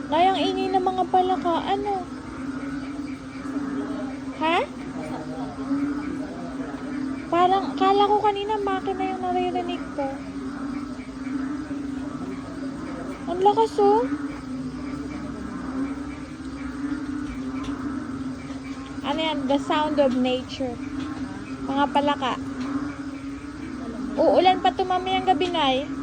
Ngayang ingay ng mga palaka. Ano? Ha? Parang, kala ko kanina makina yung naririnig ko. Ang lakas oh. Ano yan? The sound of nature. Mga palaka. Uulan pa ito mamayang gabi, Nay.